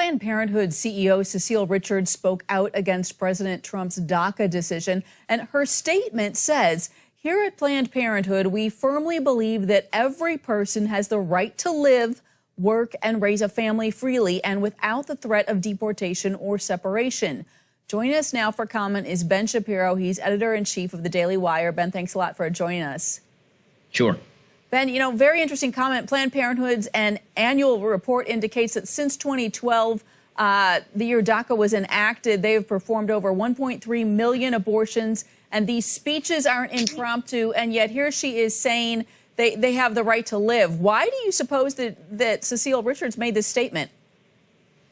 Planned Parenthood CEO Cecile Richards spoke out against President Trump's DACA decision, and her statement says, "Here at Planned Parenthood, we firmly believe that every person has the right to live, work, and raise a family freely and without the threat of deportation or separation." Joining us now for comment is Ben Shapiro. He's editor-in-chief of the Daily Wire. Ben, thanks a lot for joining us. Sure. Ben, very interesting comment. Planned Parenthood's annual report indicates that since 2012, the year DACA was enacted, they have performed over 1.3 million abortions, and these speeches aren't impromptu, and yet here she is saying they have the right to live. Why do you suppose that Cecile Richards made this statement?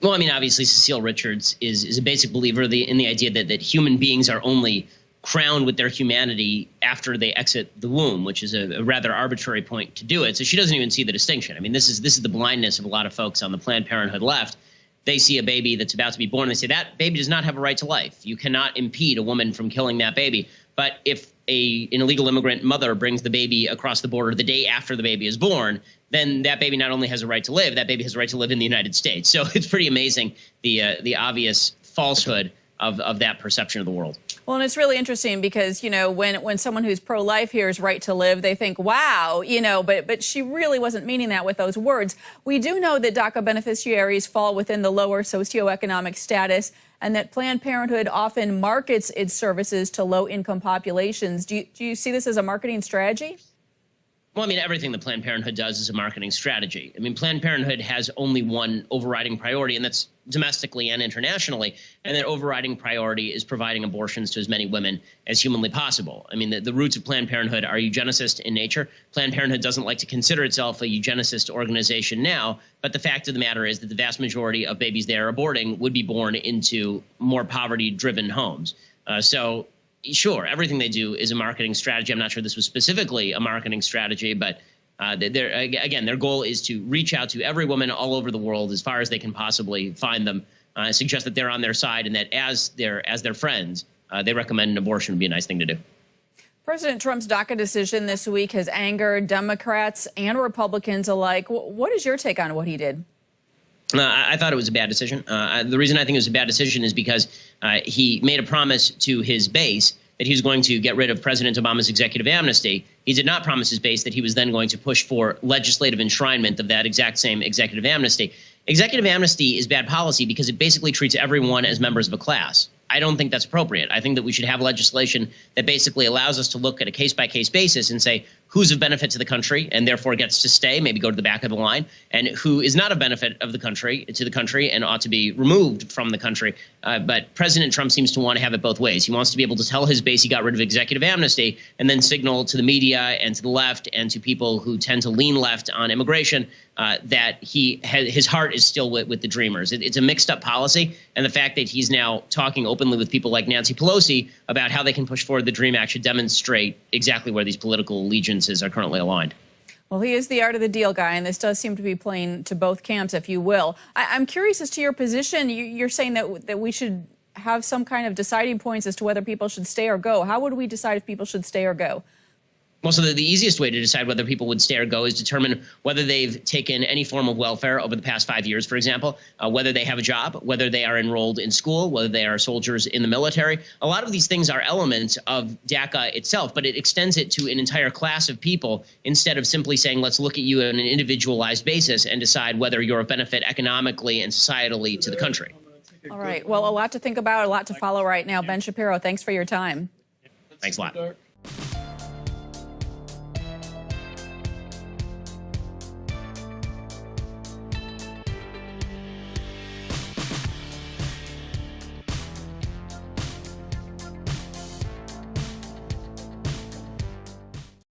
Well, I mean, obviously, Cecile Richards is a basic believer in the idea that human beings are only crowned with their humanity after they exit the womb, which is a rather arbitrary point to do it. So she doesn't even see the distinction. I mean, this is the blindness of a lot of folks on the Planned Parenthood left. They see a baby that's about to be born. They say that baby does not have a right to life. You cannot impede a woman from killing that baby. But if an illegal immigrant mother brings the baby across the border the day after the baby is born, then that baby not only has a right to live, that baby has a right to live in the United States. So it's pretty amazing, the obvious falsehood of that perception of the world. Well, and it's really interesting because, when someone who's pro-life hears right to live, they think, wow, but she really wasn't meaning that with those words. We do know that DACA beneficiaries fall within the lower socioeconomic status and that Planned Parenthood often markets its services to low-income populations. Do you see this as a marketing strategy? Well, I mean, everything that Planned Parenthood does is a marketing strategy. I mean, Planned Parenthood has only one overriding priority, and that's domestically and internationally. And that overriding priority is providing abortions to as many women as humanly possible. I mean, the roots of Planned Parenthood are eugenicist in nature. Planned Parenthood doesn't like to consider itself a eugenicist organization now, but the fact of the matter is that the vast majority of babies they are aborting would be born into more poverty-driven homes. Sure, everything they do is a marketing strategy. I'm not sure this was specifically a marketing strategy, but their goal is to reach out to every woman all over the world as far as they can possibly find them, suggest that they're on their side, and that as their friends, they recommend an abortion would be a nice thing to do. President Trump's DACA decision this week has angered Democrats and Republicans alike. What is your take on what he did? I thought it was a bad decision. The reason I think it was a bad decision is because he made a promise to his base that he was going to get rid of President Obama's executive amnesty. He did not promise his base that he was then going to push for legislative enshrinement of that exact same executive amnesty. Executive amnesty is bad policy because it basically treats everyone as members of a class. I don't think that's appropriate. I think that we should have legislation that basically allows us to look at a case-by-case basis and say who's of benefit to the country and therefore gets to stay, maybe go to the back of the line, and who is not a benefit of the country and ought to be removed from the country. But President Trump seems to want to have it both ways. He wants to be able to tell his base he got rid of executive amnesty and then signal to the media and to the left and to people who tend to lean left on immigration that his heart is still with the Dreamers. It's a mixed-up policy, and the fact that he's now talking openly with people like Nancy Pelosi about how they can push forward the DREAM Act should demonstrate exactly where these political allegiances are currently aligned. Well, he is the art of the deal guy, and this does seem to be playing to both camps, if you will. I'm curious as to your position. You're saying that we should have some kind of deciding points as to whether people should stay or go. How would we decide if people should stay or go? Well, so the easiest way to decide whether people would stay or go is determine whether they've taken any form of welfare over the past 5 years, for example, whether they have a job, whether they are enrolled in school, whether they are soldiers in the military. A lot of these things are elements of DACA itself, but it extends it to an entire class of people instead of simply saying, let's look at you on an individualized basis and decide whether you're of benefit economically and societally to the country. All right. Well, a lot to think about, a lot to follow right now. Ben Shapiro, thanks for your time. Thanks a lot.